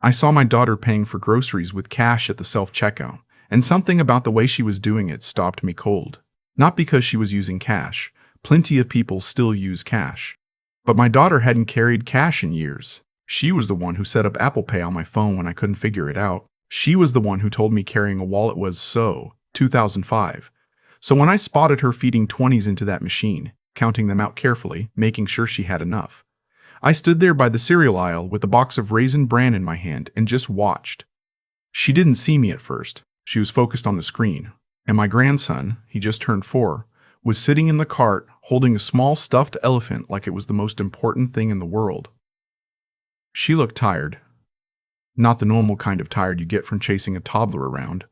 I saw my daughter paying for groceries with cash at the self-checkout, and something about the way she was doing it stopped me cold. Not because she was using cash. Plenty of people still use cash. But my daughter hadn't carried cash in years. She was the one who set up Apple Pay on my phone when I couldn't figure it out. She was the one who told me carrying a wallet was 2005. So when I spotted her feeding 20s into that machine, counting them out carefully, making sure she had enough, I stood there by the cereal aisle with a box of Raisin Bran in my hand and just watched. She didn't see me at first. She was focused on the screen. And my grandson, he just turned 4, was sitting in the cart holding a small stuffed elephant like it was the most important thing in the world. She looked tired. Not the normal kind of tired you get from chasing a toddler around.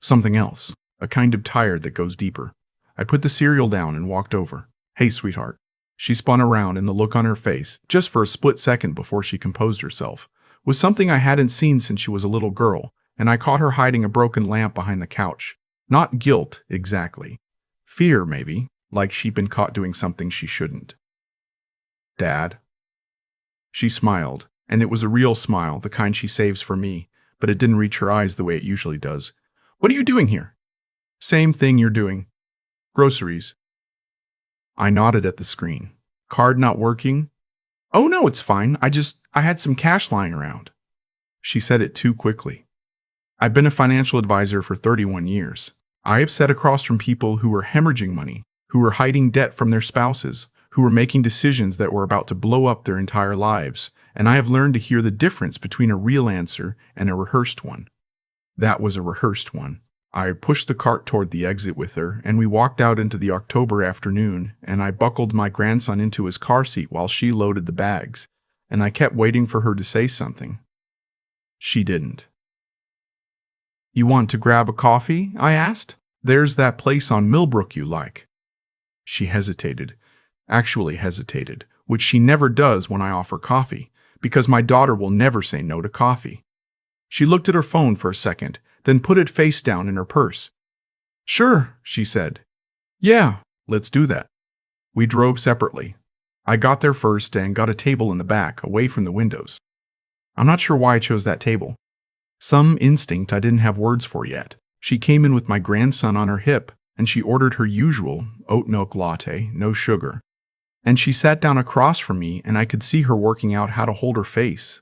Something else. A kind of tired that goes deeper. I put the cereal down and walked over. "Hey, sweetheart." She spun around and the look on her face, just for a split second before she composed herself, was something I hadn't seen since she was a little girl, and I caught her hiding a broken lamp behind the couch. Not guilt, exactly. Fear, maybe, like she'd been caught doing something she shouldn't. "Dad?" She smiled, and it was a real smile, the kind she saves for me, but it didn't reach her eyes the way it usually does. "What are you doing here?" "Same thing you're doing. Groceries." I nodded at the screen. "Card not working?" "Oh no, it's fine. I had some cash lying around." She said it too quickly. I've been a financial advisor for 31 years. I have sat across from people who were hemorrhaging money, who were hiding debt from their spouses, who were making decisions that were about to blow up their entire lives, and I have learned to hear the difference between a real answer and a rehearsed one. That was a rehearsed one. I pushed the cart toward the exit with her, and we walked out into the October afternoon, and I buckled my grandson into his car seat while she loaded the bags, and I kept waiting for her to say something. She didn't. "You want to grab a coffee?" I asked. "There's that place on Millbrook you like." She hesitated. Actually hesitated, which she never does when I offer coffee, because my daughter will never say no to coffee. She looked at her phone for a second, then put it face down in her purse. "Sure," she said. "Yeah, let's do that." We drove separately. I got there first and got a table in the back, away from the windows. I'm not sure why I chose that table. Some instinct I didn't have words for yet. She came in with my grandson on her hip, and she ordered her usual oat milk latte, no sugar. And she sat down across from me, and I could see her working out how to hold her face.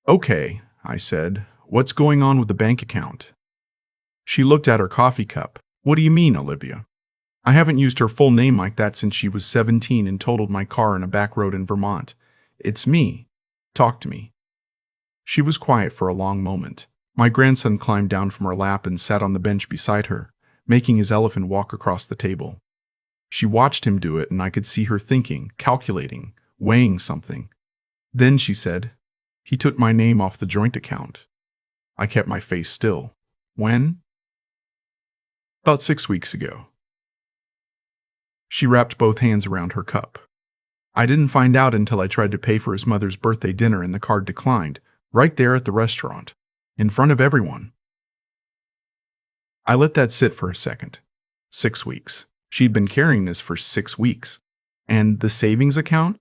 "Okay," I said. "What's going on with the bank account?" She looked at her coffee cup. "What do you mean, Olivia?" I haven't used her full name like that since she was 17 and totaled my car on a back road in Vermont. "It's me. Talk to me." She was quiet for a long moment. My grandson climbed down from her lap and sat on the bench beside her, making his elephant walk across the table. She watched him do it, and I could see her thinking, calculating, weighing something. Then she said, "He took my name off the joint account." I kept my face still. "When?" "About 6 weeks ago." She wrapped both hands around her cup. "I didn't find out until I tried to pay for his mother's birthday dinner and the card declined, right there at the restaurant, in front of everyone." I let that sit for a second. 6 weeks. She'd been carrying this for 6 weeks. "And the savings account?"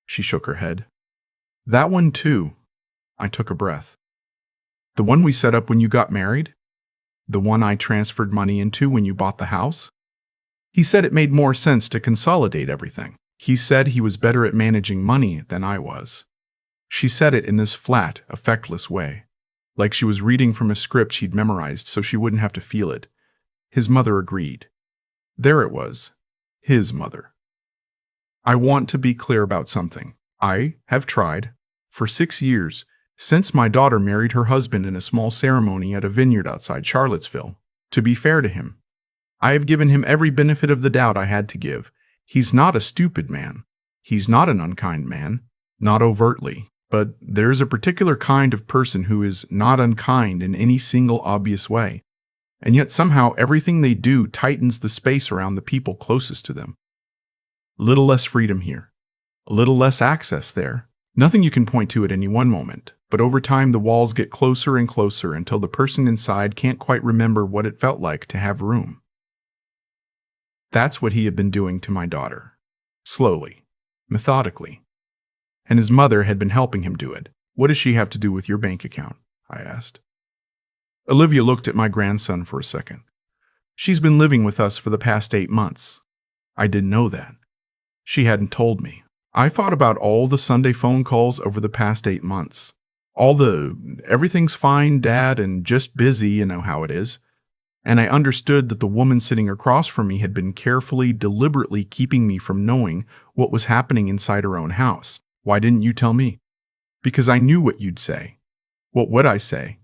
She shook her head. "That one too." I took a breath. "The one we set up when you got married? The one I transferred money into when you bought the house?" He said it made more sense to consolidate everything. He said he was better at managing money than I was. She said it in this flat, effectless way, like she was reading from a script she'd memorized so she wouldn't have to feel it. His mother agreed. There it was. His mother. I want to be clear about something. I have tried, for 6 years, since my daughter married her husband in a small ceremony at a vineyard outside Charlottesville, to be fair to him. I have given him every benefit of the doubt I had to give. He's not a stupid man. He's not an unkind man. Not overtly. But there's a particular kind of person who is not unkind in any single obvious way. And yet somehow everything they do tightens the space around the people closest to them. A little less freedom here. A little less access there. Nothing you can point to at any one moment. But over time the walls get closer and closer until the person inside can't quite remember what it felt like to have room. That's what he had been doing to my daughter. Slowly. Methodically. And his mother had been helping him do it, What does she have to do with your bank account? I asked. Olivia looked at my grandson for a second. She's been living with us for the past 8 months. I didn't know that. She hadn't told me. I thought about all the Sunday phone calls over the past 8 months. All the, everything's fine, Dad, and just busy, you know how it is. And I understood that the woman sitting across from me had been carefully, deliberately keeping me from knowing what was happening inside her own house. Why didn't you tell me? Because I knew what you'd say. What would I say?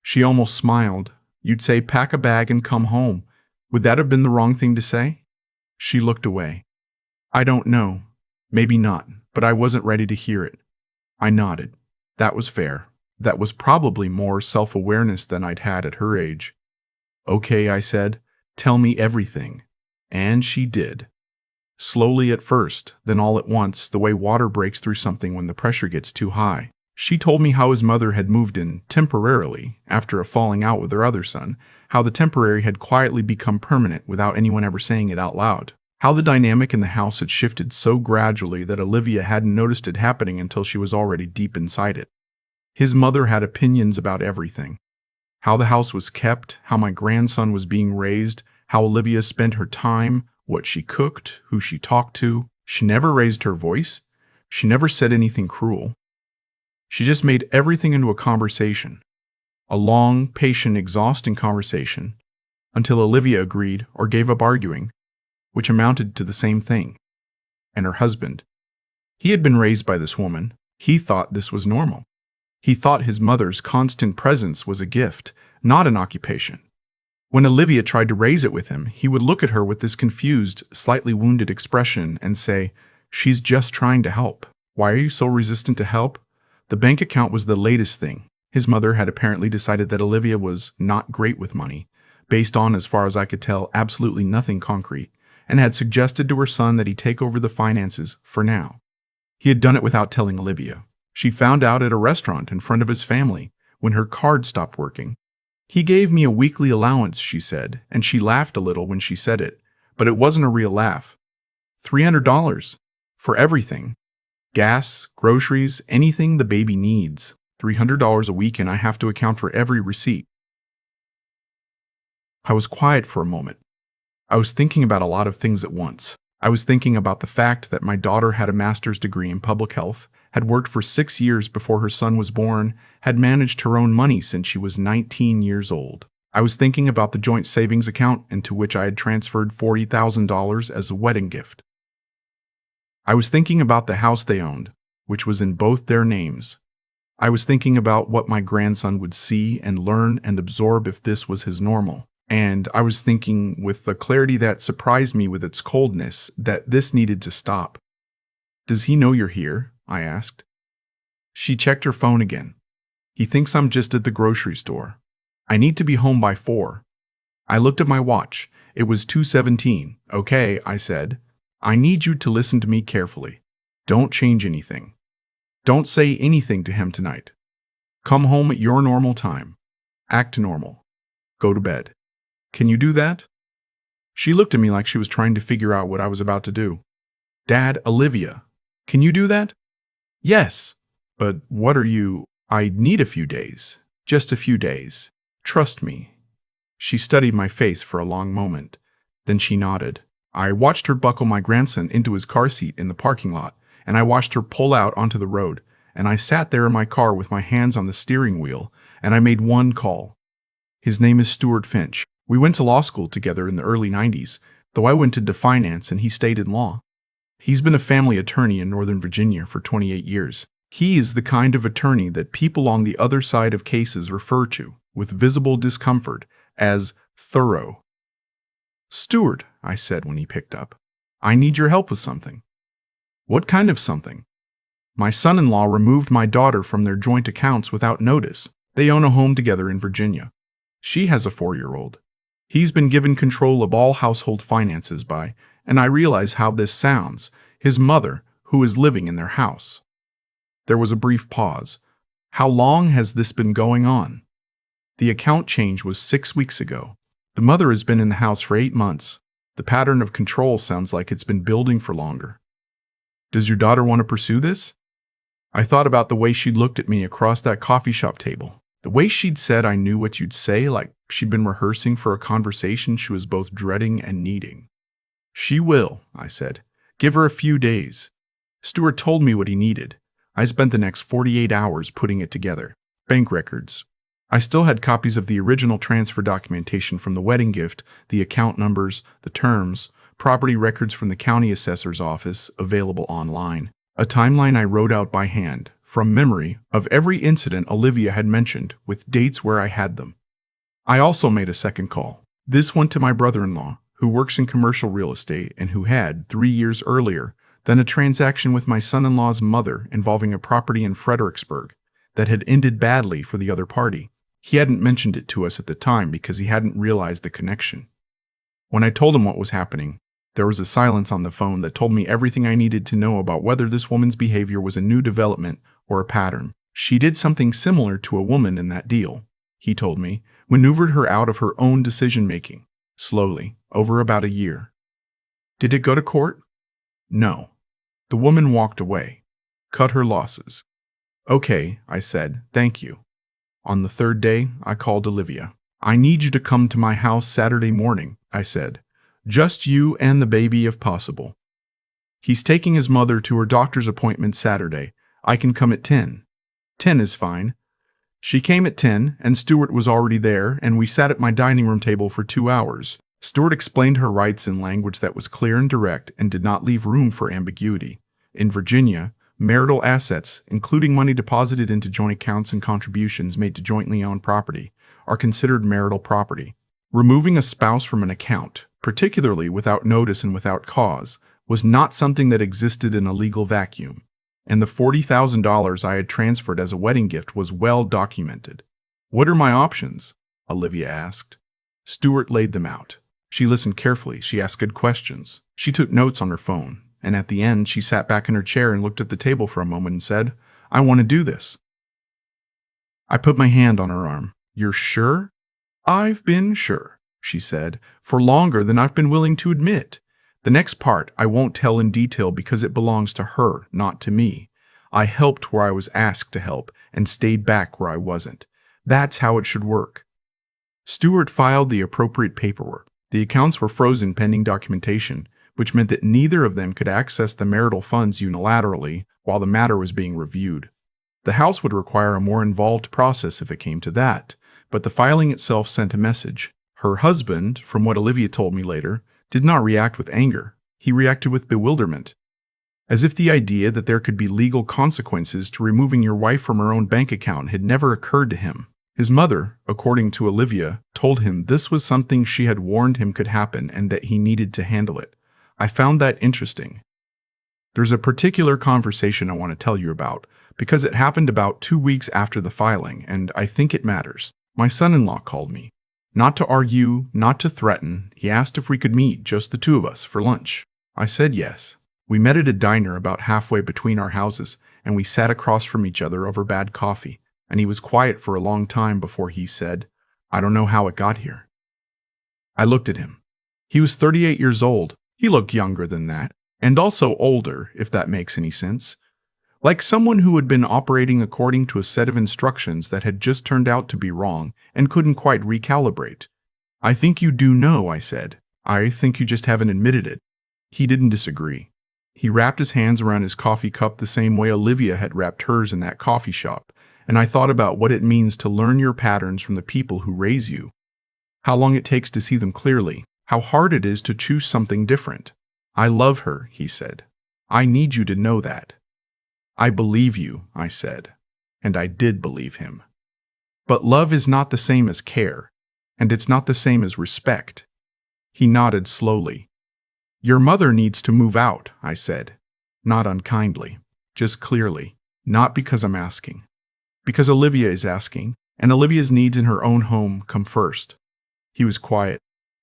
She almost smiled. You'd say, pack a bag and come home. Would that have been the wrong thing to say? She looked away. I don't know. Maybe not, but I wasn't ready to hear it. I nodded. That was fair. That was probably more self-awareness than I'd had at her age. Okay, I said. Tell me everything. And she did. Slowly at first, then all at once, the way water breaks through something when the pressure gets too high. She told me how his mother had moved in, temporarily, after a falling out with her other son, how the temporary had quietly become permanent without anyone ever saying it out loud, how the dynamic in the house had shifted so gradually that Olivia hadn't noticed it happening until she was already deep inside it. His mother had opinions about everything. How the house was kept, how my grandson was being raised, how Olivia spent her time, what she cooked, who she talked to. She never raised her voice. She never said anything cruel. She just made everything into a conversation. A long, patient, exhausting conversation, until Olivia agreed or gave up arguing, which amounted to the same thing. And her husband. He had been raised by this woman. He thought this was normal. He thought his mother's constant presence was a gift, not an occupation. When Olivia tried to raise it with him, he would look at her with this confused, slightly wounded expression and say, "She's just trying to help. Why are you so resistant to help?" The bank account was the latest thing. His mother had apparently decided that Olivia was not great with money, based on, as far as I could tell, absolutely nothing concrete, and had suggested to her son that he take over the finances for now. He had done it without telling Olivia. She found out at a restaurant in front of his family when her card stopped working. He gave me a weekly allowance, she said, and she laughed a little when she said it, but it wasn't a real laugh. $300 for everything. Gas, groceries, anything the baby needs. $300 a week, and I have to account for every receipt. I was quiet for a moment. I was thinking about a lot of things at once. I was thinking about the fact that my daughter had a master's degree in public health, had worked for 6 years before her son was born, had managed her own money since she was 19 years old. I was thinking about the joint savings account into which I had transferred $40,000 as a wedding gift. I was thinking about the house they owned, which was in both their names. I was thinking about what my grandson would see and learn and absorb if this was his normal. And I was thinking, with a clarity that surprised me with its coldness, that this needed to stop. "Does he know you're here?" I asked. She checked her phone again. "He thinks I'm just at the grocery store. I need to be home by 4. I looked at my watch. It was 2:17. "Okay," I said. "I need you to listen to me carefully. Don't change anything. Don't say anything to him tonight. Come home at your normal time. Act normal. Go to bed. Can you do that?" She looked at me like she was trying to figure out what I was about to do. "Dad, Olivia, can you do that?" "Yes, but what are you—" "I need a few days. Just a few days. Trust me." She studied my face for a long moment. Then she nodded. I watched her buckle my grandson into his car seat in the parking lot, and I watched her pull out onto the road, and I sat there in my car with my hands on the steering wheel, and I made one call. His name is Stuart Finch. We went to law school together in the early 90s, though I went into finance and he stayed in law. He's been a family attorney in Northern Virginia for 28 years. He is the kind of attorney that people on the other side of cases refer to, with visible discomfort, as thorough. "Stuart," I said when he picked up, "I need your help with something." "What kind of something?" "My son-in-law removed my daughter from their joint accounts without notice. They own a home together in Virginia. She has a 4-year-old. He's been given control of all household finances by, and I realize how this sounds, his mother, who is living in their house." There was a brief pause. "How long has this been going on?" "The account change was 6 weeks ago. The mother has been in the house for 8 months. The pattern of control sounds like it's been building for longer." "Does your daughter want to pursue this?" I thought about the way she'd looked at me across that coffee shop table. The way she'd said I knew what you'd say, like she'd been rehearsing for a conversation she was both dreading and needing. She will, I said. Give her a few days. Stuart told me what he needed. I spent the next 48 hours putting it together. Bank records. I still had copies of the original transfer documentation from the wedding gift, the account numbers, the terms, property records from the county assessor's office, available online. A timeline I wrote out by hand, from memory, of every incident Olivia had mentioned, with dates where I had them. I also made a second call. This one to my brother-in-law, who works in commercial real estate and who had, 3 years earlier, done a transaction with my son-in-law's mother involving a property in Fredericksburg that had ended badly for the other party. He hadn't mentioned it to us at the time because he hadn't realized the connection. When I told him what was happening, there was a silence on the phone that told me everything I needed to know about whether this woman's behavior was a new development or a pattern. She did something similar to a woman in that deal, he told me, maneuvered her out of her own decision-making, slowly, over about a year. Did it go to court? No. The woman walked away. Cut her losses. Okay, I said, thank you. On the third day, I called Olivia. I need you to come to my house Saturday morning, I said. Just you and the baby if possible. He's taking his mother to her doctor's appointment Saturday. I can come at 10. 10 is fine. She came at 10, and Stuart was already there, and we sat at my dining room table for 2 hours. Stuart explained her rights in language that was clear and direct and did not leave room for ambiguity. In Virginia, marital assets, including money deposited into joint accounts and contributions made to jointly owned property, are considered marital property. Removing a spouse from an account, particularly without notice and without cause, was not something that existed in a legal vacuum, and the $40,000 I had transferred as a wedding gift was well documented. What are my options? Olivia asked. Stuart laid them out. She listened carefully. She asked good questions. She took notes on her phone. And at the end, she sat back in her chair and looked at the table for a moment and said, I want to do this. I put my hand on her arm. You're sure? I've been sure, she said, for longer than I've been willing to admit. The next part I won't tell in detail because it belongs to her, not to me. I helped where I was asked to help and stayed back where I wasn't. That's how it should work. Stuart filed the appropriate paperwork. The accounts were frozen pending documentation, which meant that neither of them could access the marital funds unilaterally while the matter was being reviewed. The house would require a more involved process if it came to that, but the filing itself sent a message. Her husband, from what Olivia told me later, did not react with anger. He reacted with bewilderment, as if the idea that there could be legal consequences to removing your wife from her own bank account had never occurred to him. His mother, according to Olivia, told him this was something she had warned him could happen and that he needed to handle it. I found that interesting. There's a particular conversation I want to tell you about, because it happened about 2 weeks after the filing, and I think it matters. My son-in-law called me. Not to argue, not to threaten. He asked if we could meet, just the two of us, for lunch. I said yes. We met at a diner about halfway between our houses, and we sat across from each other over bad coffee, and he was quiet for a long time before he said, I don't know how it got here. I looked at him. He was 38 years old. He looked younger than that, and also older, if that makes any sense. Like someone who had been operating according to a set of instructions that had just turned out to be wrong and couldn't quite recalibrate. I think you do know, I said. I think you just haven't admitted it. He didn't disagree. He wrapped his hands around his coffee cup the same way Olivia had wrapped hers in that coffee shop, and I thought about what it means to learn your patterns from the people who raise you. How long it takes to see them clearly. How hard it is to choose something different. I love her, he said. I need you to know that. I believe you, I said. And I did believe him. But love is not the same as care, and it's not the same as respect. He nodded slowly. Your mother needs to move out, I said. Not unkindly, just clearly. Not because I'm asking. Because Olivia is asking, and Olivia's needs in her own home come first. He was quiet.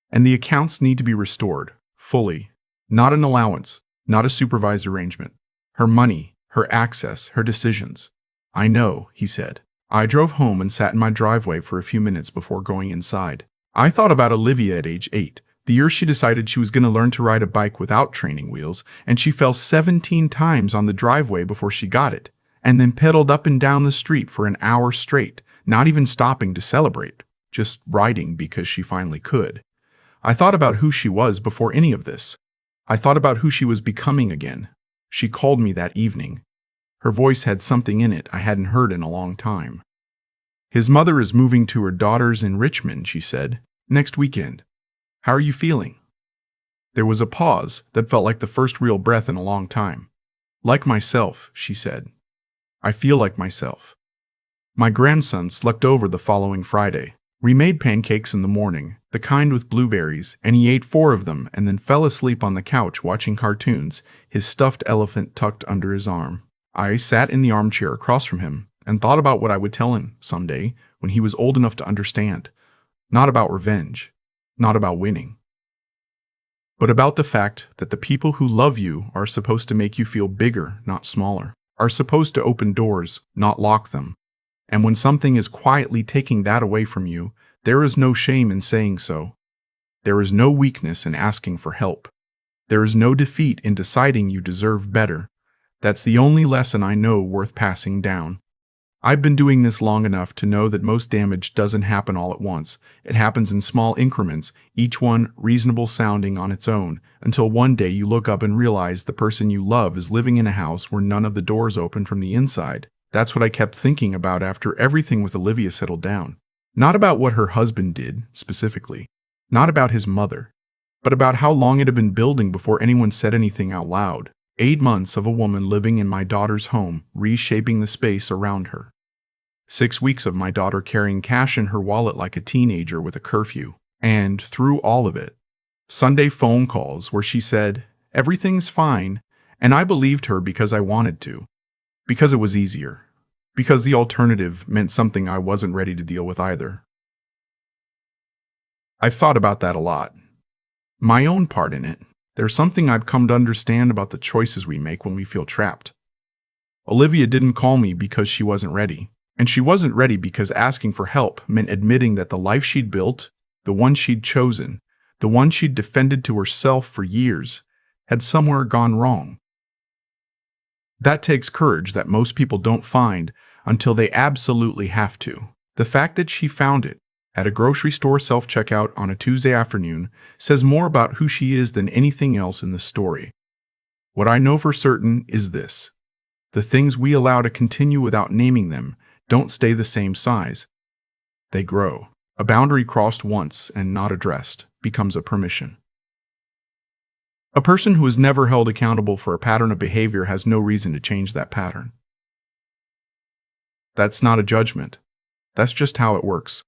And the accounts need to be restored, fully. Not an allowance, not a supervised arrangement. Her money, her access, her decisions. I know, he said. I drove home and sat in my driveway for a few minutes before going inside. I thought about Olivia at age 8, the year she decided she was going to learn to ride a bike without training wheels, and she fell 17 times on the driveway before she got it. and then pedaled up and down the street for an hour straight, not even stopping to celebrate, just riding because she finally could. I thought about who she was before any of this. I thought about who she was becoming again. She called me that evening. Her voice had something in it I hadn't heard in a long time. His mother is moving to her daughter's in Richmond, she said, next weekend. How are you feeling? There was a pause that felt like the first real breath in a long time. Like myself, she said. I feel like myself. My grandson slept over the following Friday. We made pancakes in the morning, the kind with blueberries, and he ate 4 of them and then fell asleep on the couch watching cartoons, his stuffed elephant tucked under his arm. I sat in the armchair across from him and thought about what I would tell him someday when he was old enough to understand. Not about revenge, not about winning, but about the fact that the people who love you are supposed to make you feel bigger, not smaller, are supposed to open doors, not lock them. And when something is quietly taking that away from you, there is no shame in saying so. There is no weakness in asking for help. There is no defeat in deciding you deserve better. That's the only lesson I know worth passing down. I've been doing this long enough to know that most damage doesn't happen all at once. It happens in small increments, each one reasonable sounding on its own, until one day you look up and realize the person you love is living in a house where none of the doors open from the inside. That's what I kept thinking about after everything with Olivia settled down. Not about what her husband did, specifically. Not about his mother. But about how long it had been building before anyone said anything out loud. 8 months of a woman living in my daughter's home, reshaping the space around her. 6 weeks of my daughter carrying cash in her wallet like a teenager with a curfew. And, through all of it, Sunday phone calls where she said, "Everything's fine," and I believed her because I wanted to. Because it was easier. Because the alternative meant something I wasn't ready to deal with either. I've thought about that a lot. My own part in it. There's something I've come to understand about the choices we make when we feel trapped. Olivia didn't call me because she wasn't ready. And she wasn't ready because asking for help meant admitting that the life she'd built, the one she'd chosen, the one she'd defended to herself for years, had somewhere gone wrong. That takes courage that most people don't find until they absolutely have to. The fact that she found it at a grocery store self-checkout on a Tuesday afternoon says more about who she is than anything else in the story. What I know for certain is this. The things we allow to continue without naming them don't stay the same size. They grow. A boundary crossed once and not addressed becomes a permission. A person who is never held accountable for a pattern of behavior has no reason to change that pattern. That's not a judgment. That's just how it works.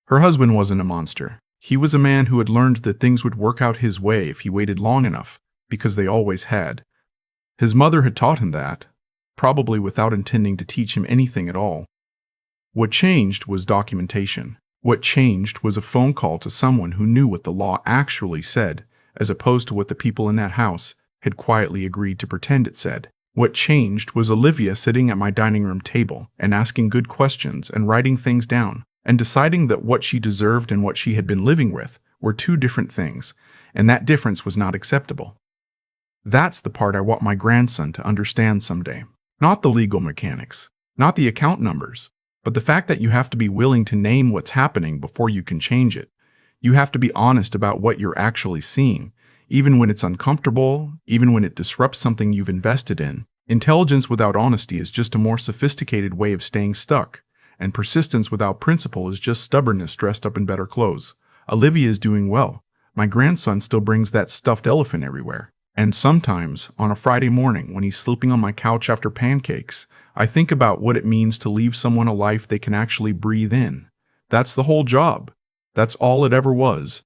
Her husband wasn't a monster. He was a man who had learned that things would work out his way if he waited long enough, because they always had. His mother had taught him that, probably without intending to teach him anything at all. What changed was documentation. What changed was a phone call to someone who knew what the law actually said, as opposed to what the people in that house had quietly agreed to pretend it said. What changed was Olivia sitting at my dining room table and asking good questions and writing things down, and deciding that what she deserved and what she had been living with were 2 different things, and that difference was not acceptable. That's the part I want my grandson to understand someday. Not the legal mechanics, not the account numbers, but the fact that you have to be willing to name what's happening before you can change it. You have to be honest about what you're actually seeing, even when it's uncomfortable, even when it disrupts something you've invested in. Intelligence without honesty is just a more sophisticated way of staying stuck, and persistence without principle is just stubbornness dressed up in better clothes. Olivia is doing well. My grandson still brings that stuffed elephant everywhere. And sometimes, on a Friday morning when he's sleeping on my couch after pancakes, I think about what it means to leave someone a life they can actually breathe in. That's the whole job. That's all it ever was.